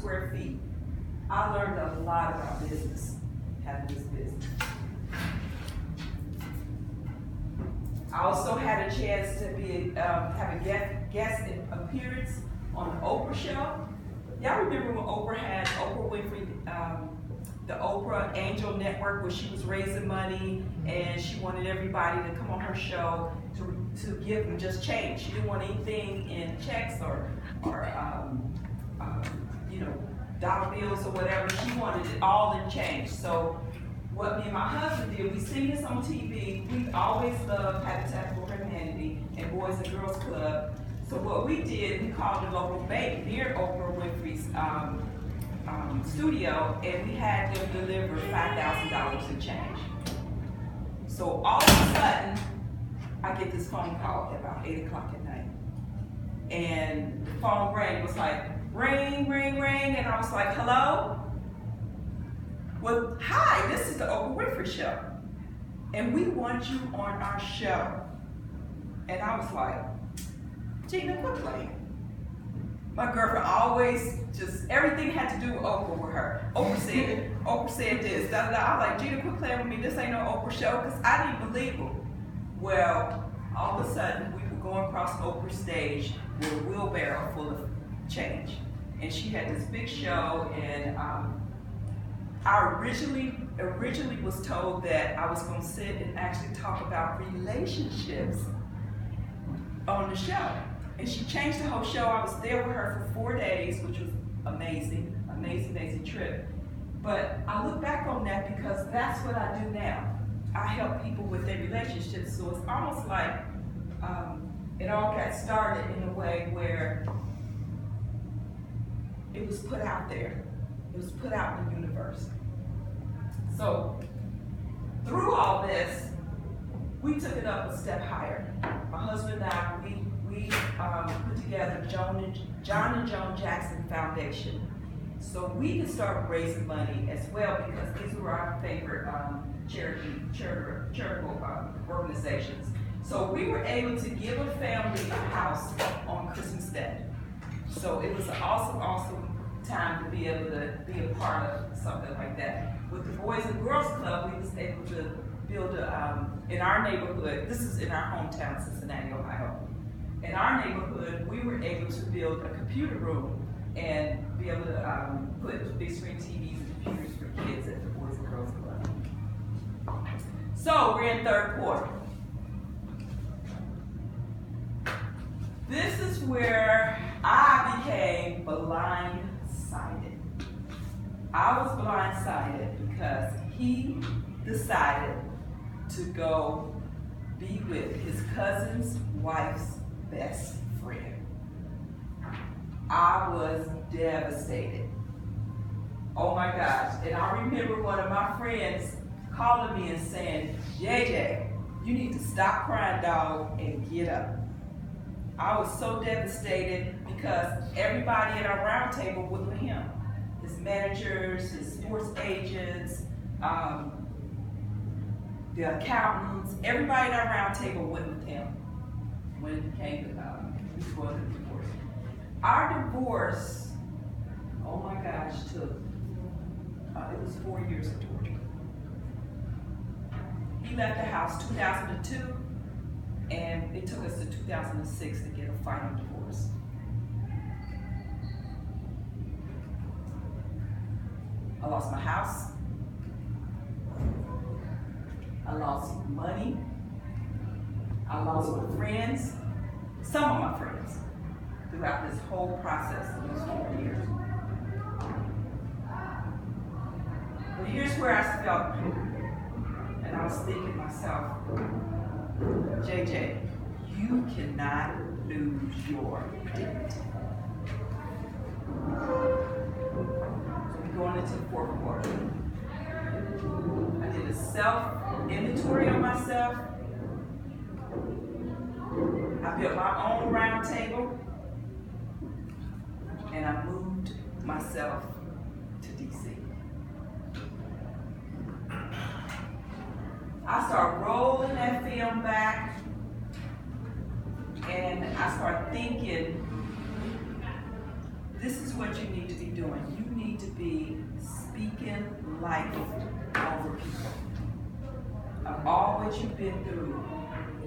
square feet. I learned a lot about business, having this business. I also had a chance to have a guest appearance on the Oprah show. Y'all remember when Oprah had Oprah Winfrey, the Oprah Angel Network, where she was raising money and she wanted everybody to come on her show to give them just change. She didn't want anything in checks or dollar bills or whatever. She wanted it all in change. So what me and my husband did, we seen this on TV. We always loved Habitat for Humanity and Boys and Girls Club. So what we did, we called a local bank near Oprah Winfrey's studio, and we had them deliver $5,000 in change. So all of a sudden, I get this phone call at about 8 o'clock at night. And the phone rang, it was like, ring, ring, ring, and I was like, hello? Well, hi, this is the Oprah Winfrey Show, and we want you on our show. And I was like, Gina, quit playing. My girlfriend always everything had to do with Oprah with her. Oprah said this, da da da. I was like, Gina, quit playing with me, this ain't no Oprah show, because I didn't believe her. Well, all of a sudden, we were going across Oprah's stage with a wheelbarrow full of change. And she had this big show, and I originally was told that I was going to sit and actually talk about relationships on the show. And she changed the whole show. I was there with her for 4 days, which was amazing, amazing trip. But I look back on that because that's what I do now. I help people with their relationships. So it's almost like it all got started in a way where it was put out there. It was put out in the universe. So through all this, we took it up a step higher. My husband and I, we put together John and Joan Jackson Foundation. So we could start raising money as well, because these were our favorite charitable organizations. So we were able to give a family a house on Christmas Day. So it was an awesome time to be able to be a part of something like that. With the Boys and Girls Club, we was able to build in our neighborhood, this is in our hometown, Cincinnati, Ohio. In our neighborhood, we were able to build a computer room and be able to put big screen TVs and computers for kids at the Boys and Girls Club. So we're in third quarter. This is where I became blindsided. I was blindsided because he decided to go be with his cousin's wife's best friend. I was devastated. Oh my gosh. And I remember one of my friends calling me and saying, JJ, you need to stop crying, dog, and get up. I was so devastated because everybody at our round table was with him. His managers, his sports agents, the accountants, everybody at our round table went with him when it came to before the divorce. Our divorce, oh my gosh, took, it was 4 years of torture. He left the house 2002, and it took us to 2006 to get a final divorce. I lost my house. I lost money. I lost my friends, some of my friends, throughout this whole process of these 4 years. But here's where I felt, and I was thinking to myself, JJ, you cannot lose your dignity. So we're going into the fourth quarter. I did a self-inventory on myself. I built my own round table, and I moved myself to DC. I started rolling that film back, and I started thinking, this is what you need to be doing. You need to be speaking life over people. Of all what you've been through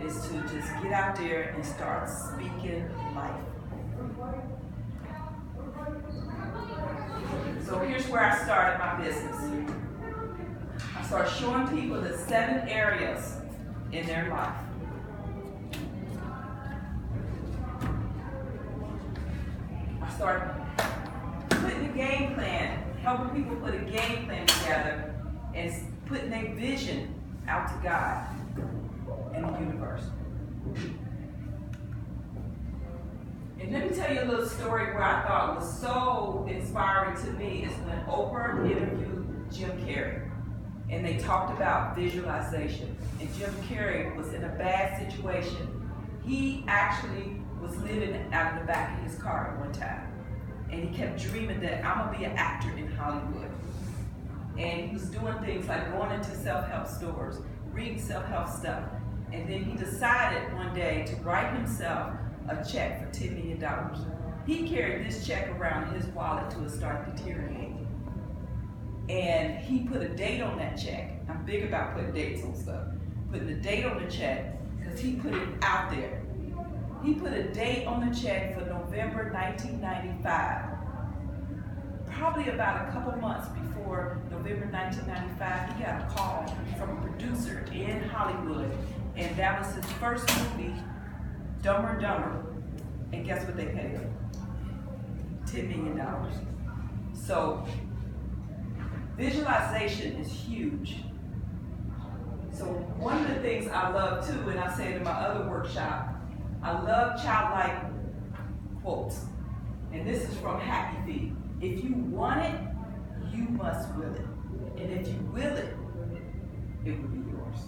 is to just get out there and start speaking life. So here's where I started my business. I started showing people the 7 areas in their life. I started putting a game plan, helping people put a game plan together and putting their vision out to God and the universe. And let me tell you a little story where I thought was so inspiring to me is when Oprah interviewed Jim Carrey. And they talked about visualization. And Jim Carrey was in a bad situation. He actually was living out of the back of his car at one time. And he kept dreaming that I'm gonna be an actor in Hollywood. And he was doing things like going into self-help stores, reading self-help stuff. And then he decided one day to write himself a check for $10 million. He carried this check around in his wallet until it started deteriorating. And he put a date on that check. I'm big about putting dates on stuff. Putting a date on the check because he put it out there. He put a date on the check for November 1995. Probably about a couple months before November 1995, he got a call from a producer in Hollywood. And that was his first movie, Dumber and Dumber. And guess what they paid him? $10 million. So, visualization is huge. So one of the things I love too, and I say it in my other workshop, I love childlike quotes. And this is from Happy Feet. If you want it, you must will it. And if you will it, it will be yours.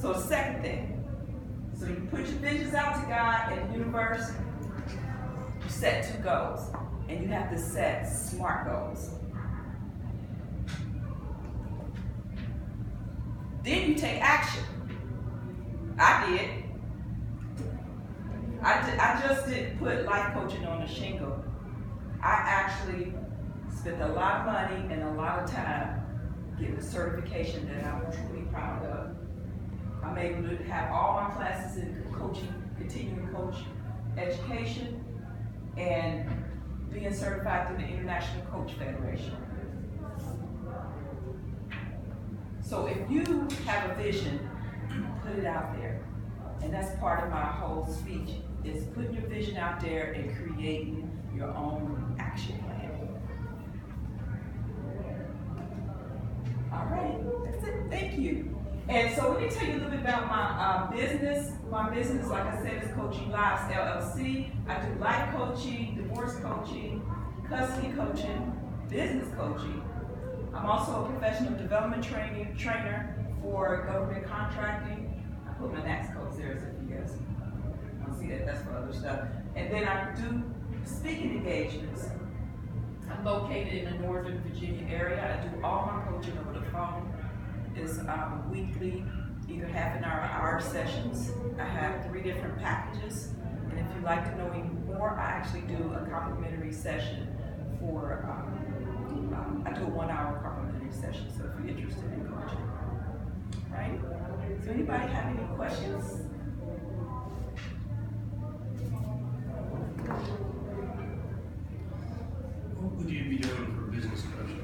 So second thing, so you put your visions out to God and the universe, you set 2 goals. And you have to set SMART goals. Then you take action. I did. I just didn't put life coaching on a shingle. I actually spent a lot of money and a lot of time getting a certification that I'm truly proud of. I'm able to have all my classes in coaching, continuing coach education, and being certified through the International Coach Federation. So if you have a vision, put it out there. And that's part of my whole speech, is putting your vision out there and creating your own action plan. All right, that's it, thank you. And so let me tell you a little bit about my business. My business, like I said, is Coaching Lives LLC. I do life coaching, divorce coaching, custody coaching, business coaching. I'm also a professional development trainer for government contracting. I put my NACS codes there so if you guys want to see that, that's for other stuff. And then I do speaking engagements. I'm located in the Northern Virginia area. I do all my coaching over the phone. It's weekly, either half an hour sessions. I have 3 different packages. And if you'd like to know even more, I actually do a complimentary session for, I do a 1-hour complimentary session, so if you're interested in coaching. Right? So anybody have any questions? What would you be doing for business coaching?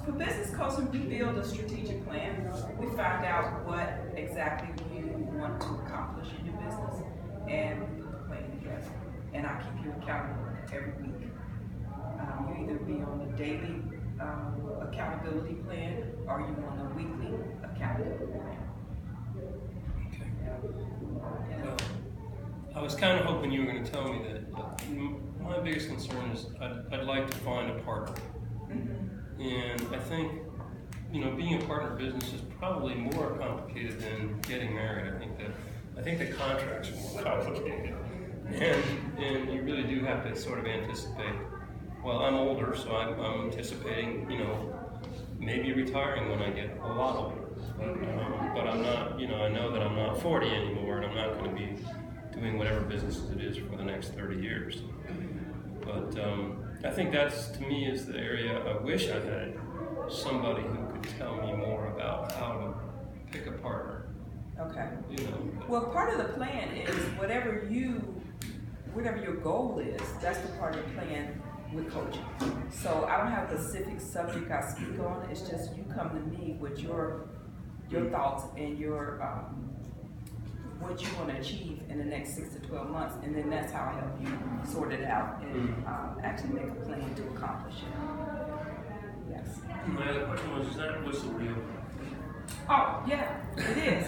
For business coaching, we build a strategic plan. We find out what exactly you want to accomplish in your business, and we put the plan together. And I keep you accountable every week. You either be on a daily accountability plan, or you on a weekly accountability plan. Okay. Well, I was kind of hoping you were going to tell me that my biggest concern is I'd like to find a partner. And I think, being a partner in business is probably more complicated than getting married. I think the contracts are more complicated. And you really do have to sort of anticipate. Well, I'm older, so I'm anticipating, maybe retiring when I get a lot older. But I'm not, I know that I'm not 40 anymore, and I'm not going to be doing whatever business it is for the next 30 years. But I think that's, to me, is the area I wish I had somebody who could tell me more about how to pick a partner. Okay. You know. Well, part of the plan is whatever your goal is, that's the part of the plan with coaching. So I don't have a specific subject I speak on. It's just you come to me with your thoughts and your what you want to achieve in the next 6 to 12 months, and then that's how I help you sort it out and actually make a plan to accomplish it. Yes. My other question was, is that whistle real? Oh, yeah, it is.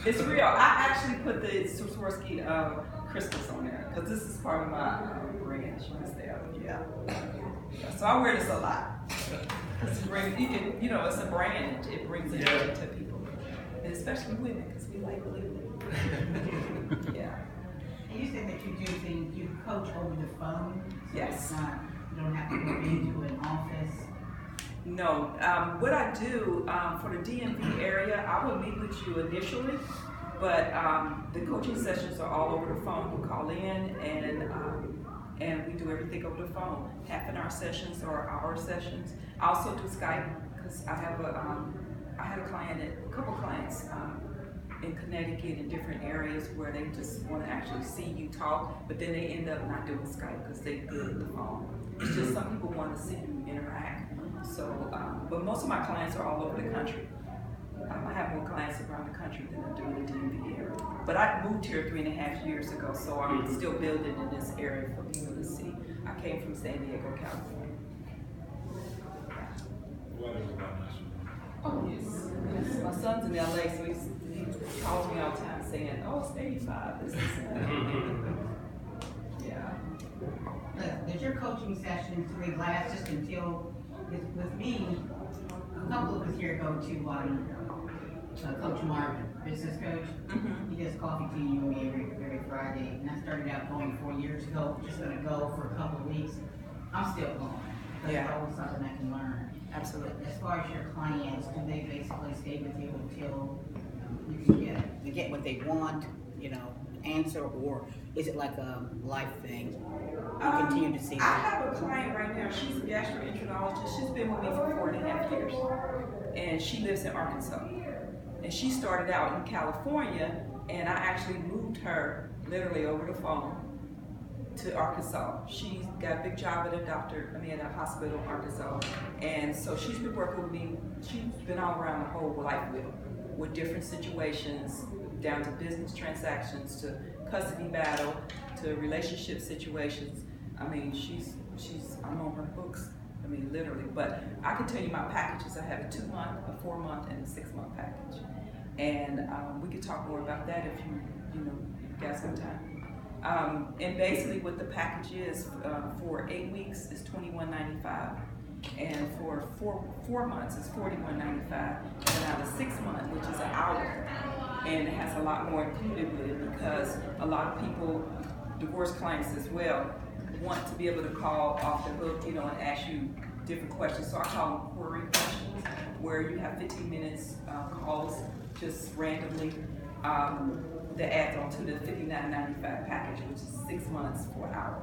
It's real. I actually put the Swarovski crystals on there because this is part of my brand. Yeah. So I wear this a lot. It's a brand. It brings attention to people, and especially women because we like living. Yeah. And you said that you coach over the phone. So Yes. It's not, you don't have to go into an office. No, what I do for the DMV area, I will meet with you initially, but the coaching sessions are all over the phone. You call in and we do everything over the phone. Half-an-hour sessions or hour sessions. I also do Skype because I had a couple clients in Connecticut in different areas where they just want to actually see you talk, but then they end up not doing Skype because they're good at the phone. It's just some people want to see you interact. So, but most of my clients are all over the country. I have more clients around the country than I do in the DMV area. But I moved here 3.5 years ago, so I'm still building in this area for people to see. I came from San Diego, California. Oh, yes. My son's in LA, so he calls me all the time saying, oh, it's 85, this is Yeah. Does your coaching sessions, do they last just until, with me, a couple of us here go to Coach Marvin, business coach. He does coffee tea with me every Friday, and I started out going 4 years ago, just gonna go for a couple of weeks. I'm still going, because it's always something I can learn. Absolutely. As far as your clients, do they basically stay with you until you can get what they want, answer, or is it like a life thing? You continue to see I have a client right now, she's a gastroenterologist. She's been with me for 4.5 years, and she lives in Arkansas. And she started out in California, and I actually moved her literally over the phone to Arkansas. She's got a big job at a hospital in Arkansas. And so she's been working with me. She's been all around the whole life with different situations, down to business transactions, to custody battle, to relationship situations. I mean, I'm on her books. I mean, literally. But I can tell you my packages. I have a 2-month, a 4-month, and a 6-month package. And we could talk more about that if you got some time. And basically what the package is for 8 weeks is $21.95, and for four months is $41.95, and now the 6 month, which is an hour, and it has a lot more included with it because a lot of people, divorce clients as well, want to be able to call off the hook, and ask you different questions. So I call them query questions, where you have 15 minutes calls just randomly. That adds on to the $59.95 package, which is 6 months for an hour.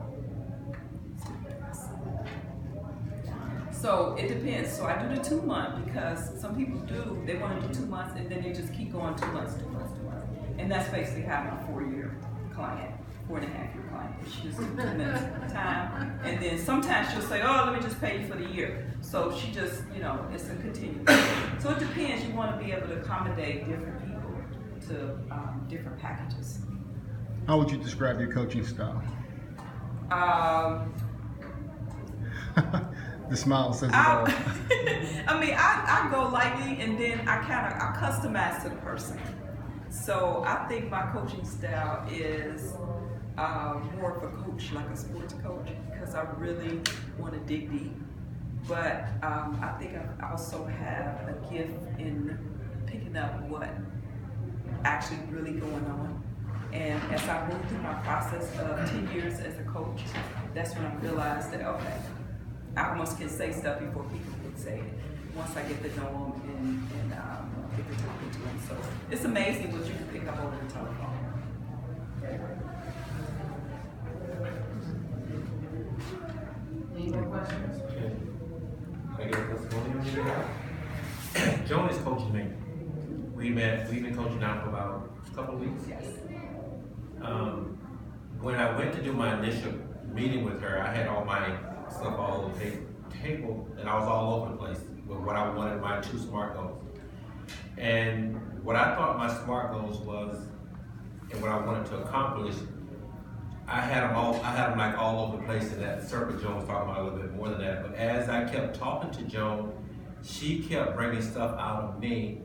So it depends. So I do the 2 month because some people they want to do 2 months and then they just keep going 2 months. And that's basically how my 4-year client, 4.5-year client, she just 2 minutes at a time. And then sometimes she'll say, oh, let me just pay you for the year. So she just, it's a continuum. So it depends. You want to be able to accommodate different people to different packages. How would you describe your coaching style? The smile says it all. I mean, I go lightly, and then I customize to the person. So I think my coaching style is more of a coach, like a sports coach, because I really want to dig deep. But I think I also have a gift in picking up what actually really going on. And as I moved through my process of 10 years as a coach, that's when I realized that, okay, I almost can say stuff before people would say it, once I get to know them and get to talking to them. So it's amazing what you can pick up over the telephone. is coaching me. We've been coaching now for about a couple of weeks. Yes. When I went to do my initial meeting with her, I had all my stuff all over the table, and I was all over the place with what I wanted, my 2 SMART goals. And what I thought my SMART goals was, and what I wanted to accomplish, I had them like all over the place in that circle. Joan was talking about a little bit more than that. But as I kept talking to Joan, she kept bringing stuff out of me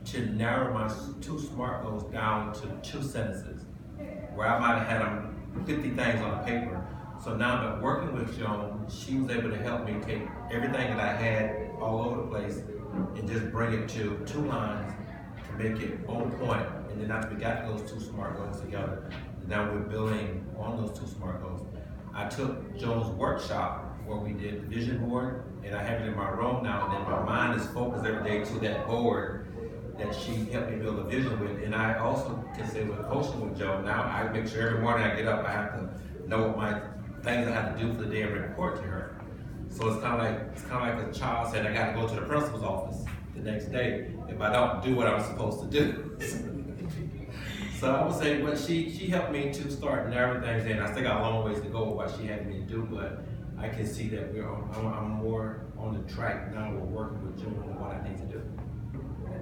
to narrow my 2 SMART goals down to 2 sentences, where I might have had them 50 things on the paper. So now that working with Joan, she was able to help me take everything that I had all over the place and just bring it to 2 lines to make it on point. And then after we got those 2 SMART goals together, now we're building on those 2 SMART goals. I took Joan's workshop where we did the vision board, and I have it in my room now, and then my mind is focused every day to that board that she helped me build a vision with. And I also can say with coaching with Joan, now I make sure every morning I get up, I have to know what my things I have to do for the day and report to her. So it's kind of like a child saying, I got to go to the principal's office the next day if I don't do what I'm supposed to do. So I would say, but she helped me to start narrowing things in. I still got a long ways to go with what she had me to do, but I can see that I'm more on the track now. We're working with Joan on what I need to do.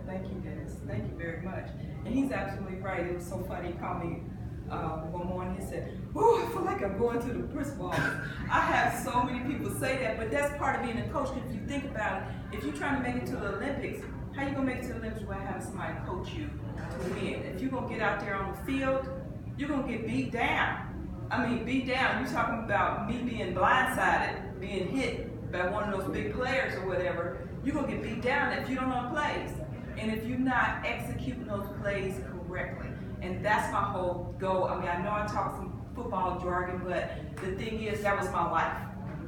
Thank you, Dennis. Thank you very much. And he's absolutely right. It was so funny. He called me one morning. He said, "Oh, I feel like I'm going to the principal office." I have so many people say that, but that's part of being a coach. If you think about it, if you're trying to make it to the Olympics, how you gonna make it to the Olympics without having somebody coach you to win? If you're gonna get out there on the field, you're gonna get beat down. I mean, beat down. You're talking about me being blindsided, being hit by one of those big players or whatever. You're gonna get beat down if you don't know the plays, and if you're not executing those plays correctly. And that's my whole goal. I mean, I know I talk some football jargon, but the thing is, that was my life.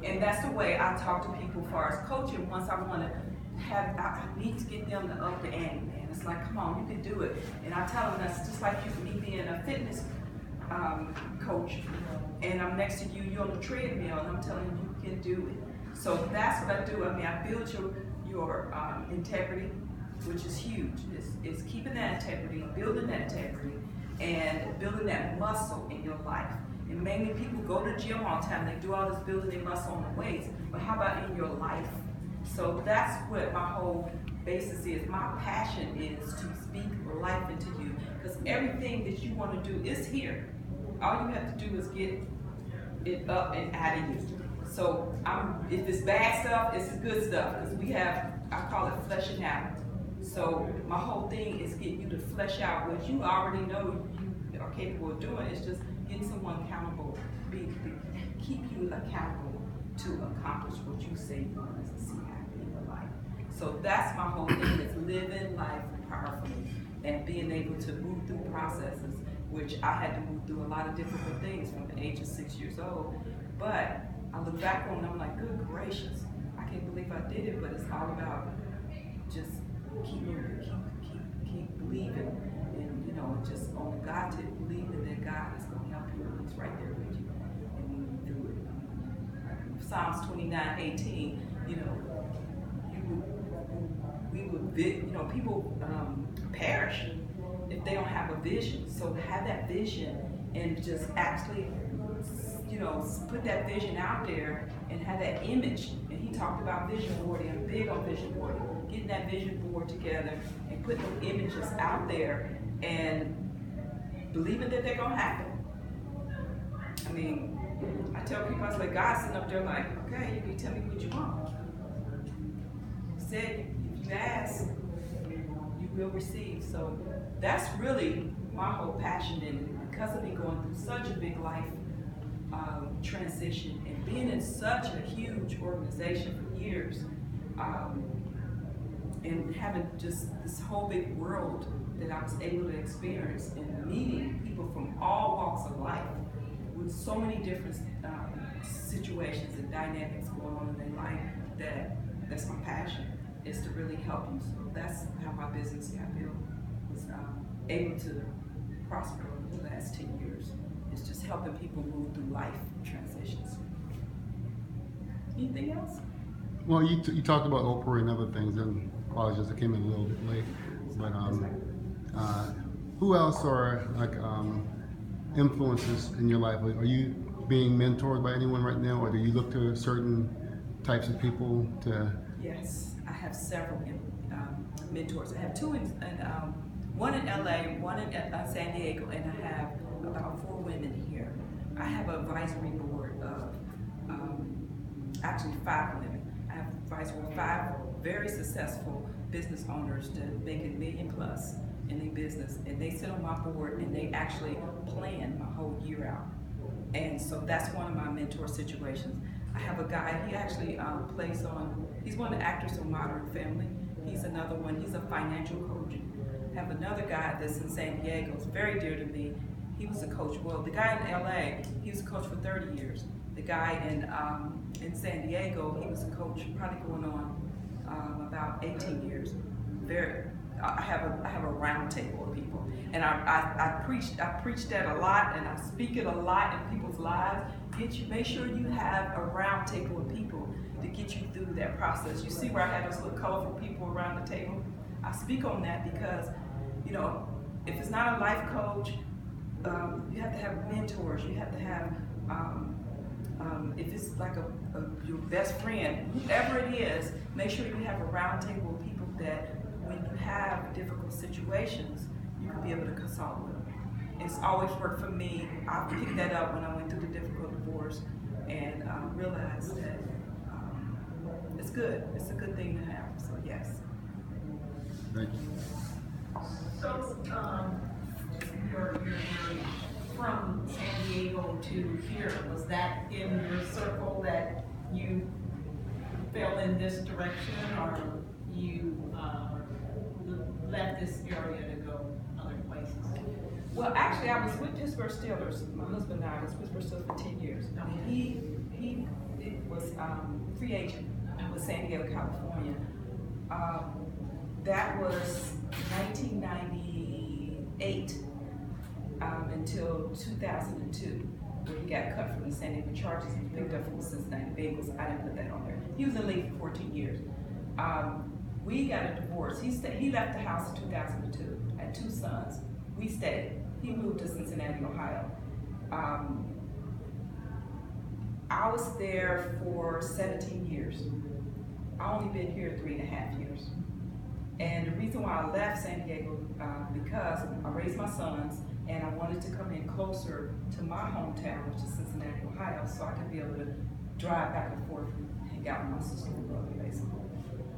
And that's the way I talk to people as far as coaching. Once I want to have, I need to get them to up the ante, man. It's like, come on, you can do it. And I tell them that's just like me being a fitness coach. And I'm next to you, you're on the treadmill, and I'm telling you, you can do it. So that's what I do. I mean, I build your integrity, which is huge. It's keeping that integrity, building that integrity, and building that muscle in your life. And mainly people go to the gym all the time, they do all this building their muscle on the weights, but how about in your life? So that's what my whole basis is. My passion is to speak life into you, because everything that you want to do is here. All you have to do is get it up and out of you. So if it's bad stuff, it's good stuff, because we have, I call it fleshing out. So my whole thing is getting you to flesh out what you already know you are capable of doing. It's just getting someone accountable, keep you accountable to accomplish what you say you want to see happen in your life. So that's my whole thing, is living life powerfully and being able to move through processes, which I had to move through a lot of different things from the age of 6 years old. But I look back on it and I'm like, good gracious, I can't believe I did it, but it's all about just keep moving, keep believing, and just on God to believing that God is going to help you, and He's right there with you and move you through it. Psalms 29:18, people perish if they don't have a vision. So have that vision and just actually, put that vision out there and have that image. And he talked about vision boarding. I'm big on vision boarding. Getting that vision board together and putting those images out there and believing that they're gonna happen. I mean, I tell people, I say, God's sitting up there like, okay, you can tell me what you want. He said, if you ask, you will receive. So that's really my whole passion in it, because of me going through such a big life transition and being in such a huge organization for years. And having just this whole big world that I was able to experience, and meeting people from all walks of life with so many different situations and dynamics going on in their life, that's my passion, is to really help you. So that's how my business got built, was able to prosper over the last 10 years. It's just helping people move through life transitions. Anything else? Well, you talked about Oprah and other things, and apologies, I came in a little bit late. But who else are like influences in your life? Are you being mentored by anyone right now, or do you look to certain types of people to? Yes, I have several mentors. I have two one in LA, one in San Diego, and I have about 4 women here. I have an advisory board of actually 5 women. I have advisory board 5 very successful business owners that make $1 million plus in their business, and they sit on my board and they actually plan my whole year out. And so that's one of my mentor situations. I have a guy, he actually plays on, he's one of the actors on Modern Family. He's another one, he's a financial coach. I have another guy that's in San Diego, it's very dear to me. He was a coach, well, the guy in LA, he was a coach for 30 years. The guy in San Diego, he was a coach probably going on about 18 years. I have a round table of people, and I preach that a lot, and I speak it a lot in people's lives. Make sure you have a round table of people to get you through that process. You see where I have those little colorful people around the table? I speak on that because, you know, if it's not a life coach, you have to have mentors. You have to have, if it's like your best friend, whoever it is, make sure you have a round table of people that when you have difficult situations, you can be able to consult with them. It's always worked for me. I picked that up when I went through the difficult divorce and realized that it's good. It's a good thing to have. So yes. Thank you. So, you're from San Diego to here. Was that in your circle that you fell in this direction, or you left this area to go other places? Well, actually, I was with Pittsburgh Steelers. My husband and I was with Pittsburgh Steelers for 10 years. He was free agent with San Diego, California. That was 1998 until 2002, where he got cut from the San Diego Chargers and picked up from the Cincinnati Bengals. I didn't put that on there. He was in the league for 14 years. We got a divorce. He left the house in 2002. I had 2 sons. We stayed. He moved to Cincinnati, Ohio. I was there for 17 years. I only been here 3.5 years. And the reason why I left San Diego, because I raised my sons and I wanted to come in closer to my hometown, which is Cincinnati, Ohio, so I could be able to drive back and forth and hang out with my sister and brother, basically.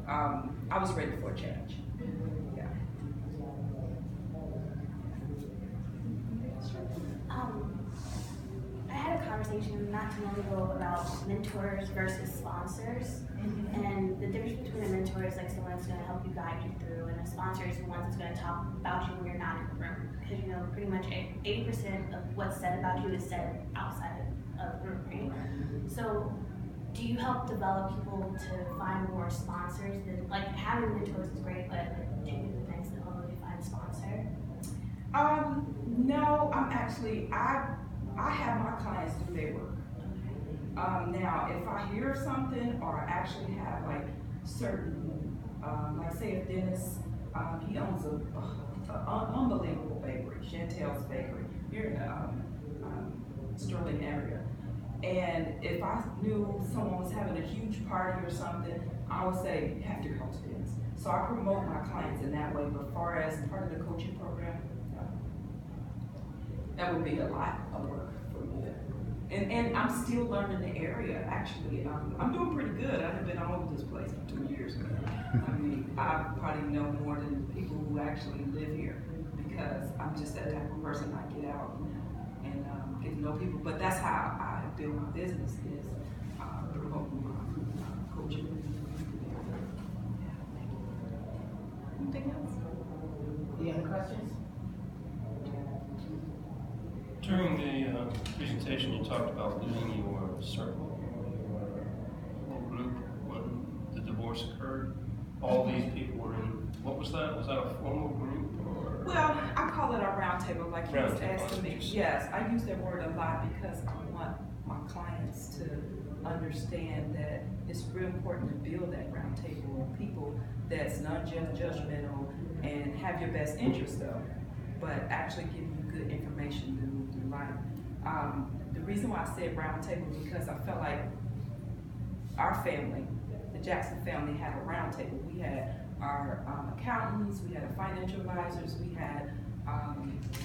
I was ready for a change. Yeah. I had a conversation not too long ago about mentors versus sponsors, and the difference between a mentor is like someone that's going to help you guide you through, and a sponsor is the one that's going to talk about you when you're not in the room, because you know pretty much 80% of what's said about you is said outside of the room, right? So, do you help develop people to find more sponsors? That like having mentors is great, but like, do you do the things to help you find a sponsor? No, I have my clients do their work. Now, if I hear something or I actually have like certain, like say if Dennis, he owns an unbelievable bakery, Chantel's Bakery, here in the Sterling area. And if I knew someone was having a huge party or something, I would say, you have to go to Dennis. So I promote my clients in that way, but far as part of the coaching program, that would be a lot of work for me. And I'm still learning the area, actually. I'm doing pretty good. I've been all over this place for 2 years. I mean, I probably know more than the people who actually live here because I'm just that type of person. I get out and get to know people. But that's how I build my business is promoting my coaching. Anything else? Any other questions? During the presentation, you talked about losing your circle, your group when the divorce occurred. All these people were in. What was that? Was that a formal group or? Well, I call it a round table, like you was Round table, asking me. that's what you said. Yes, I use that word a lot because I want my clients to understand that it's real important to build that round table of people that's non-judgmental and have your best interest though, but actually give you good information to move through life. The reason why I said round table is because I felt like our family, the Jackson family, had a round table. We had our accountants, we had our financial advisors, we had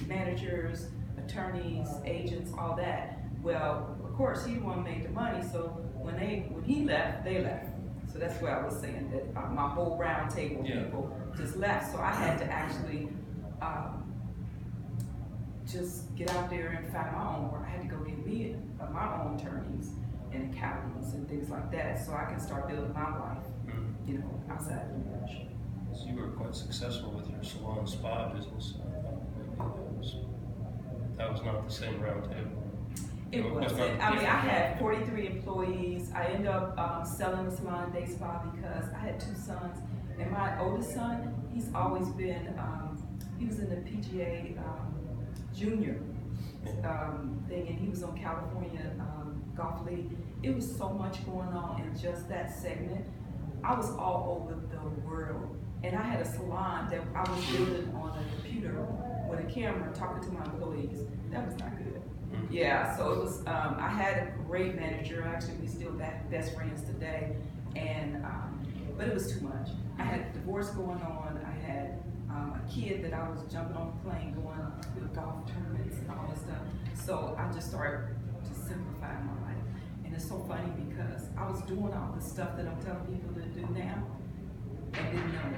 managers, attorneys, agents, all that. Well, of course, he the one made the money, so when he left, they left. So that's where I was saying that my whole round table of people just left. So I had to actually just get out there and find my own work. I had to go get me my own attorneys and accountants and things like that, so I can start building my life, you know, outside the industry. So you were quite successful with your salon spa business. Maybe that was not the same round table. It wasn't. I mean, I had 43 employees. I ended up selling the salon day spa because I had 2 sons, and my oldest son, he's always been, he was in the PGA junior thing, and he was on California Golf League. It was so much going on in just that segment. I was all over the world, and I had a salon that I was building on a computer with a camera talking to my employees. That was not good. Yeah, so it was, I had a great manager. Actually, we still best friends today, and but it was too much. I had a divorce going on. I had a kid that I was jumping on the plane going to golf tournaments and all this stuff. So I just started to simplify my life. And it's so funny because I was doing all the stuff that I'm telling people to do now and didn't know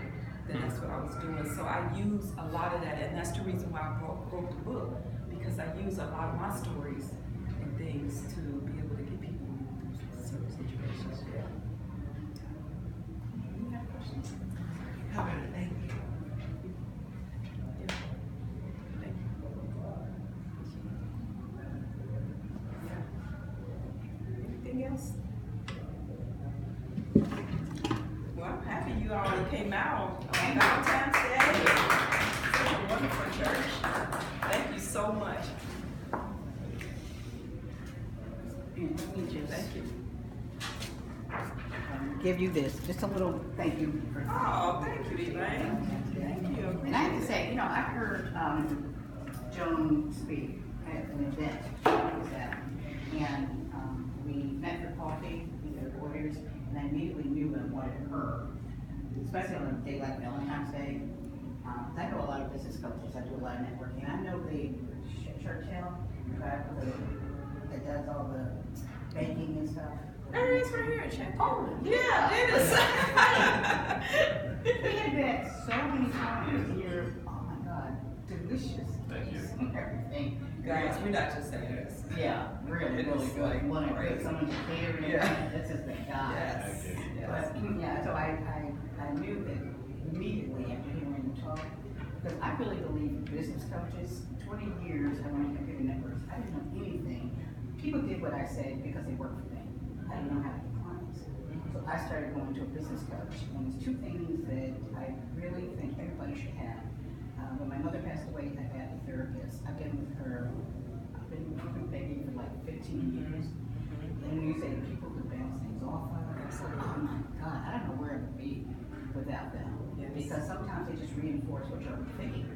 that that's what I was doing. So I use a lot of that, and that's the reason why I wrote the book, because I use a lot of my stories and things to be able to get people through certain situations. Yeah. You have questions? Thank you. Yeah. Thank you. Anything else? Well, I'm happy you all came out on Valentine's Day. Such a wonderful church. Thank you so much. Let me just Thank you. give you this, just a little thank you. Oh, thank you, Elaine. Thank you. And I have to say, you know, I heard Joan speak at an event she was at, and we met for coffee with their lawyers, and I immediately knew I wanted her, especially on a day like Valentine's Day. I know a lot of business coaches. I do a lot of networking. I know the Churchill that does all the banking and stuff. There it is right here, check. Oh, Yeah, it is. We had that so many times here. Oh my God, delicious. Thank you. Everything. Guys, we're not just saying this. Yeah, really, It really is good. like Want to crazy. put someone to care and Yeah. that's just the guy. Yes. Thank you. Yes. But yeah, so I knew that immediately after hearing the talk, because I really believe in business coaches. 20 years I went to computer networks. I didn't know anything. People did what I said because they worked for me. I didn't know how to get clients. So I started going to a business coach, and there's 2 things that I really think everybody should have. When my mother passed away, I had a therapist. I've been with her, I've been begging for like 15 years. And when you say people who bounce things off of, it's like, oh my God, I don't know where I would be without them. Yes. Because sometimes they just reinforce what you're thinking.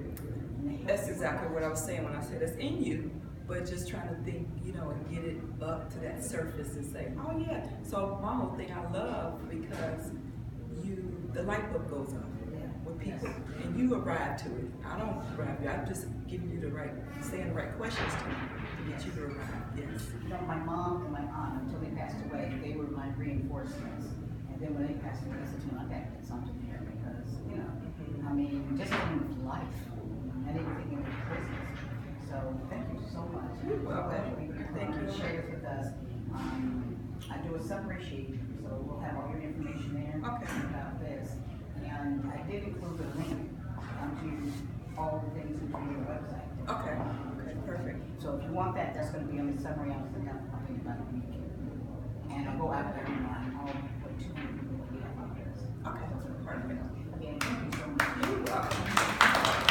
And they help That's you exactly what I realize. was saying when I said it's in you, but just trying to think, you know, and get it up to that surface and say, oh yeah. So my whole thing I love because the light bulb goes on with people, and you arrive to it. I don't arrive you. I'm just giving you saying the right questions to get you to arrive. Yes. You know, my mom and my aunt, until they passed away, they were my reinforcements. And then when they passed away, I said, you know, I gotta get something here because, you know, I mean, just in life, and everything in business. So thank you so much. You're welcome. Thank you. Share this with us. I do a summary sheet, so we'll have all your information there Okay. about this. And I did include a link to all the things into your website. Okay. Okay. Perfect. So if you want that, that's gonna be on the summary. I'll send out something about a week. And I'll go out there and I'll put 200 people that we have on this. Okay. Perfect. Again,